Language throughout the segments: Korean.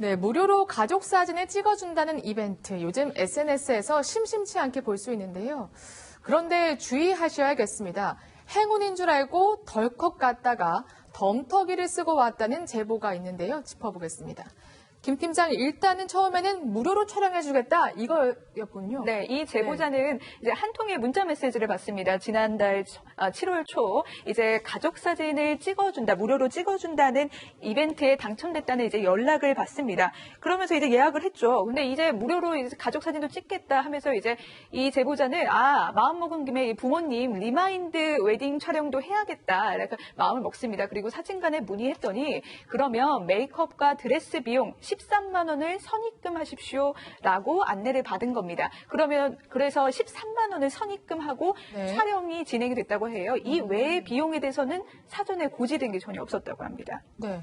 네, 무료로 가족 사진을 찍어준다는 이벤트. 요즘 SNS에서 심심치 않게 볼 수 있는데요. 그런데 주의하셔야겠습니다. 행운인 줄 알고 덜컥 갔다가 덤터기를 쓰고 왔다는 제보가 있는데요. 짚어보겠습니다. 김 팀장, 일단은 처음에는 무료로 촬영해주겠다 이거였군요. 네, 이 제보자는 이제 한 통의 문자 메시지를 받습니다. 지난달 7월 초 이제 가족 사진을 찍어준다, 무료로 찍어준다는 이벤트에 당첨됐다는 이제 연락을 받습니다. 그러면서 이제 예약을 했죠. 근데 이제 무료로 이제 가족 사진도 찍겠다 하면서 이제 이 제보자는 마음 먹은 김에 이 부모님 리마인드 웨딩 촬영도 해야겠다 이렇게 마음을 먹습니다. 그리고 사진관에 문의했더니 그러면 메이크업과 드레스 비용 13만 원을 선입금하십시오라고 안내를 받은 겁니다. 그래서 13만 원을 선입금하고 네. 촬영이 진행이 됐다고 해요. 이 외의 비용에 대해서는 사전에 고지된 게 전혀 없었다고 합니다. 네.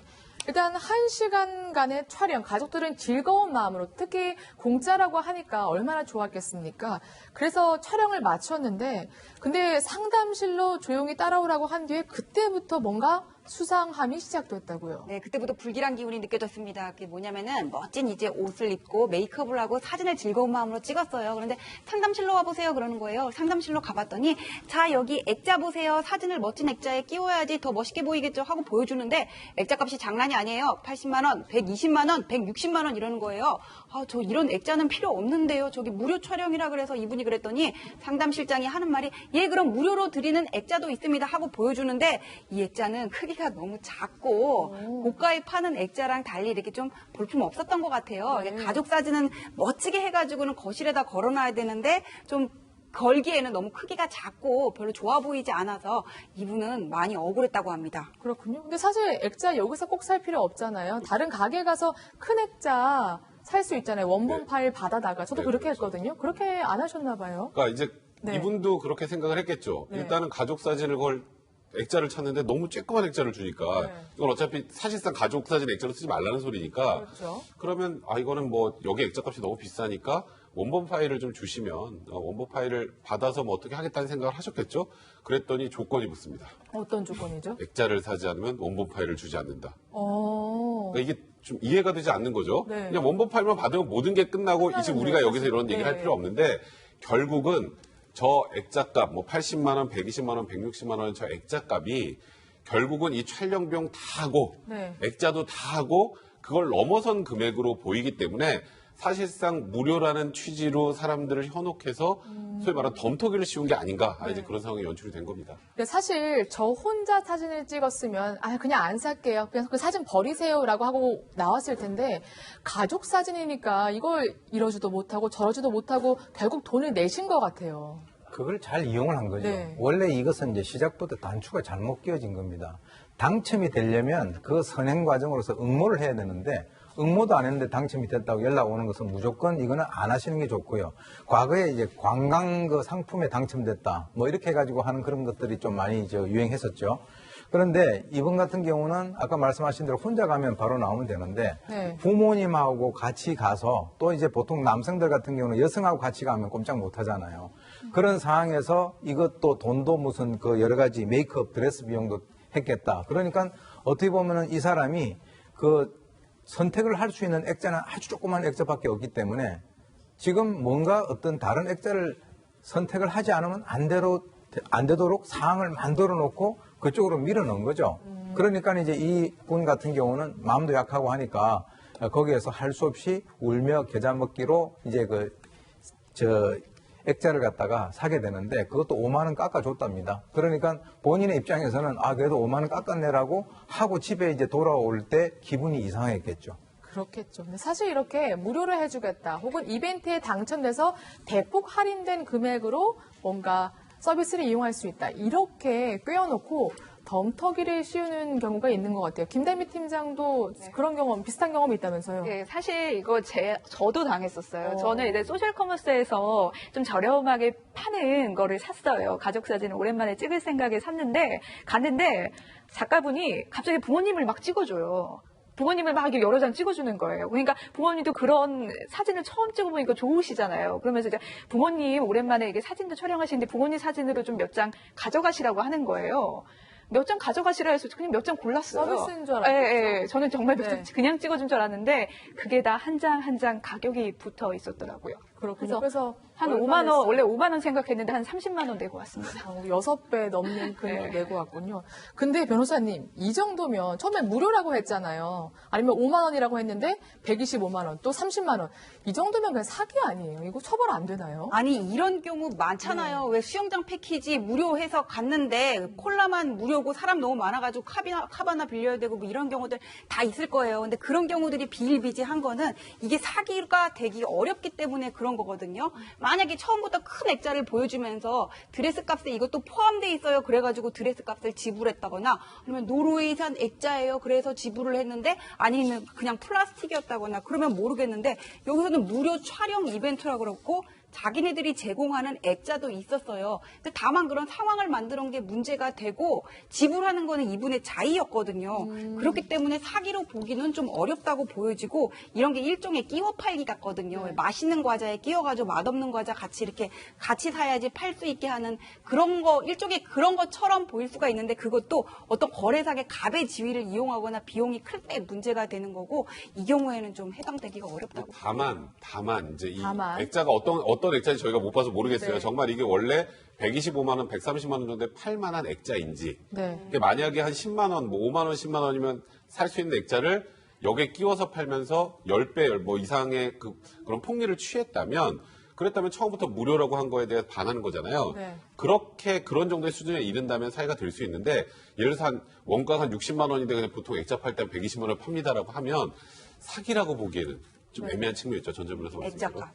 일단 1시간간의 촬영, 가족들은 즐거운 마음으로, 특히 공짜라고 하니까 얼마나 좋았겠습니까? 그래서 촬영을 마쳤는데, 근데 상담실로 조용히 따라오라고 한 뒤에 그때부터 뭔가 수상함이 시작됐다고요. 네, 그때부터 불길한 기운이 느껴졌습니다. 그게 뭐냐면은 멋진 이제 옷을 입고 메이크업을 하고 사진을 즐거운 마음으로 찍었어요. 그런데 상담실로 와보세요 그러는 거예요. 상담실로 가봤더니 자 여기 액자 보세요. 사진을 멋진 액자에 끼워야지 더 멋있게 보이겠죠 하고 보여주는데 액자값이 장난이 아니에요. 80만 원, 120만 원, 160만 원 이러는 거예요. 저 이런 액자는 필요 없는데요. 저기 무료 촬영이라 그래서 이분이 그랬더니 상담실장이 하는 말이 그럼 무료로 드리는 액자도 있습니다 하고 보여주는데 이 액자는 크기가 너무 작고 고가에 파는 액자랑 달리 이렇게 좀 볼품 없었던 것 같아요. 가족 사진은 멋지게 해가지고는 거실에다 걸어놔야 되는데 좀 걸기에는 너무 크기가 작고 별로 좋아 보이지 않아서 이분은 많이 억울했다고 합니다. 그렇군요. 근데 사실 액자 여기서 꼭 살 필요 없잖아요. 다른 가게 가서 큰 액자 살 수 있잖아요. 원본 파일 받아다가. 저도 그렇게 했거든요. 그렇게 안 하셨나 봐요. 그러니까 이제 네. 이분도 그렇게 생각을 했겠죠. 네. 일단은 가족 사진을 액자를 찾는데 너무 쬐끄만 액자를 주니까 네. 이건 어차피 사실상 가족 사진 액자로 쓰지 말라는 소리니까 그렇죠. 그러면 이거는 뭐 여기 액자 값이 너무 비싸니까 원본 파일을 좀 주시면 원본 파일을 받아서 뭐 어떻게 하겠다는 생각을 하셨겠죠. 그랬더니 조건이 붙습니다. 어떤 조건이죠? 액자를 사지 않으면 원본 파일을 주지 않는다. 그러니까 이게 좀 이해가 되지 않는 거죠. 네. 그냥 원본 파일만 받으면 모든 게 끝나고 이제 우리가 여기서 이런 얘기를 할 네. 필요 없는데 결국은 저 액자값, 80만 원, 120만 원, 160만 원 저 액자값이 결국은 이 촬영 비용 다 하고 네. 액자도 다 하고 그걸 넘어선 금액으로 보이기 때문에 사실상 무료라는 취지로 사람들을 현혹해서 소위 말하는 덤터기를 씌운 게 아닌가 이제 그런 상황이 연출이 된 겁니다. 근데 사실 저 혼자 사진을 찍었으면 그냥 안 살게요. 그냥 그 사진 버리세요라고 하고 나왔을 텐데 가족 사진이니까 이걸 이러지도 못하고 저러지도 못하고 결국 돈을 내신 것 같아요. 그걸 잘 이용을 한 거죠. 네. 원래 이것은 이제 시작부터 단추가 잘못 끼워진 겁니다. 당첨이 되려면 그 선행 과정으로서 응모를 해야 되는데 응모도 안 했는데 당첨이 됐다고 연락 오는 것은 무조건 이거는 안 하시는 게 좋고요. 과거에 이제 관광 그 상품에 당첨됐다 뭐 이렇게 해가지고 하는 그런 것들이 좀 많이 유행했었죠. 그런데 이분 같은 경우는 아까 말씀하신 대로 혼자 가면 바로 나오면 되는데 네. 부모님하고 같이 가서 또 이제 보통 남성들 같은 경우는 여성하고 같이 가면 꼼짝 못 하잖아요. 그런 상황에서 이것도 돈도 무슨 그 여러 가지 메이크업 드레스 비용도 했겠다. 그러니까 어떻게 보면은 이 사람이 그 선택을 할 수 있는 액자는 아주 조그만 액자밖에 없기 때문에 지금 뭔가 어떤 다른 액자를 선택을 하지 않으면 안 되도록 상황을 만들어 놓고 그쪽으로 밀어 넣은 거죠. 그러니까 이제 이분 같은 경우는 마음도 약하고 하니까 거기에서 할 수 없이 울며 겨자 먹기로 이제 액자를 갖다가 사게 되는데 그것도 5만 원 깎아줬답니다. 그러니까 본인의 입장에서는 그래도 5만 원 깎았네라고 하고 집에 이제 돌아올 때 기분이 이상했겠죠. 그렇겠죠. 근데 사실 이렇게 무료로 해주겠다 혹은 이벤트에 당첨돼서 대폭 할인된 금액으로 뭔가 서비스를 이용할 수 있다. 이렇게 꿰어놓고 덤터기를 씌우는 경우가 있는 것 같아요. 김대미 팀장도 그런 경험, 비슷한 경험이 있다면서요? 네, 사실 이거 저도 당했었어요. 저는 이제 소셜 커머스에서 좀 저렴하게 파는 거를 샀어요. 가족 사진을 오랜만에 찍을 생각에 갔는데 작가분이 갑자기 부모님을 막 찍어줘요. 부모님을 막 여러 장 찍어주는 거예요. 그러니까 부모님도 그런 사진을 처음 찍어보니까 좋으시잖아요. 그러면서 이제 부모님 오랜만에 이게 사진도 촬영하시는데 부모님 사진으로 좀 몇 장 가져가시라고 하는 거예요. 몇 장 가져가시라 해서 그냥 몇 장 골랐어요. 서비스인 줄 알았죠. 예, 예. 저는 정말 몇 네. 장 그냥 찍어준 줄 알았는데 그게 다 한 장 한 장 가격이 붙어 있었더라고요. 그렇군요. 그래서 한 얼마 5만 원, 냈어요? 원래 5만 원 생각했는데 한 30만 원 내고 왔습니다. 6배 넘는 금액 네. 내고 왔군요. 근데 변호사님, 이 정도면 처음에 무료라고 했잖아요. 아니면 5만 원이라고 했는데 125만 원, 또 30만 원. 이 정도면 그냥 사기 아니에요? 이거 처벌 안 되나요? 아니 이런 경우 많잖아요. 왜 수영장 패키지 무료해서 갔는데 콜라만 무료고 사람 너무 많아가지고 카바나 빌려야 되고 뭐 이런 경우들 다 있을 거예요. 근데 그런 경우들이 비일비재한 거는 이게 사기가 되기 어렵기 때문에 그런 거거든요. 만약에 처음부터 큰 액자를 보여주면서 드레스 값에 이것도 포함돼 있어요. 그래가지고 드레스 값을 지불했다거나 아니면 노르웨이산 액자예요. 그래서 지불을 했는데 아니면 그냥 플라스틱이었다거나 그러면 모르겠는데 여기서는 무료 촬영 이벤트라고 그렇고 자기네들이 제공하는 액자도 있었어요. 근데 다만 그런 상황을 만들어 온 게 문제가 되고 지불하는 거는 이분의 자의였거든요. 그렇기 때문에 사기로 보기는 좀 어렵다고 보여지고 이런 게 일종의 끼워 팔기 같거든요. 맛있는 과자에 끼워가지고 맛없는 과자 같이 이렇게 같이 사야지 팔 수 있게 하는 그런 거 일종의 그런 것처럼 보일 수가 있는데 그것도 어떤 거래상의 갑의 지위를 이용하거나 비용이 클 때 문제가 되는 거고 이 경우에는 좀 해당되기가 어렵다고. 다만 이제 이 다만. 액자가 어떤 액자인지 저희가 못 봐서 모르겠어요. 네. 정말 이게 원래 125만 원, 130만 원 정도에 팔 만한 액자인지. 네. 이게 만약에 한 10만 원, 뭐 5만 원, 10만 원이면 살 수 있는 액자를 여기에 끼워서 팔면서 10배 뭐 이상의 그런 폭리를 취했다면 그랬다면 처음부터 무료라고 한 거에 대해 반하는 거잖아요. 네. 그렇게 그런 정도의 수준에 이른다면 사기가 될 수 있는데 예를 들어서 원가가 한 60만 원인데 그냥 보통 액자 팔 때 120만 원 팝니다라고 하면 사기라고 보기에는 좀 애매한 측면이 있죠. 전전문에서 말씀드린 거. 액자가.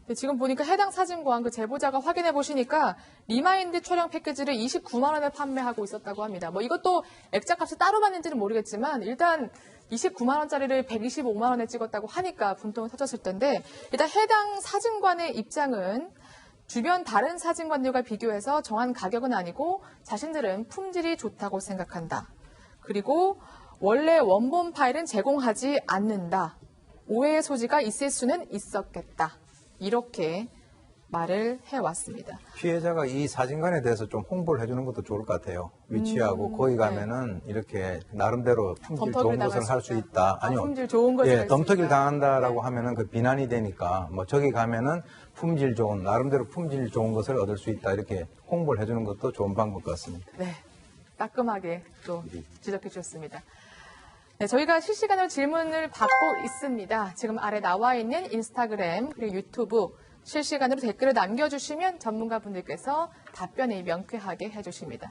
근데 지금 보니까 해당 사진관 그 제보자가 확인해 보시니까 리마인드 촬영 패키지를 29만 원에 판매하고 있었다고 합니다. 뭐 이것도 액자 값이 따로 받는지는 모르겠지만 일단 29만 원짜리를 125만 원에 찍었다고 하니까 분통이 터졌을 텐데 일단 해당 사진관의 입장은 주변 다른 사진관들과 비교해서 정한 가격은 아니고 자신들은 품질이 좋다고 생각한다. 그리고 원래 원본 파일은 제공하지 않는다. 오해의 소지가 있을 수는 있었겠다. 이렇게 말을 해왔습니다. 피해자가 이 사진관에 대해서 좀 홍보를 해주는 것도 좋을 것 같아요. 위치하고 거기 가면은 이렇게 나름대로 품질 덤터기를 좋은 것을 당할 할 수 수 있다. 있다. 아, 아니요. 품질 좋은 것을 할 예, 수 덤터기를 있다. 당한다라고 네. 하면은 그 비난이 되니까 뭐 저기 가면은 품질 좋은 나름대로 품질 좋은 것을 얻을 수 있다 이렇게 홍보를 해주는 것도 좋은 방법 같습니다. 네, 따끔하게 또 지적해 주셨습니다. 네, 저희가 실시간으로 질문을 받고 있습니다. 지금 아래 나와 있는 인스타그램 그리고 유튜브 실시간으로 댓글을 남겨주시면 전문가분들께서 답변을 명쾌하게 해주십니다.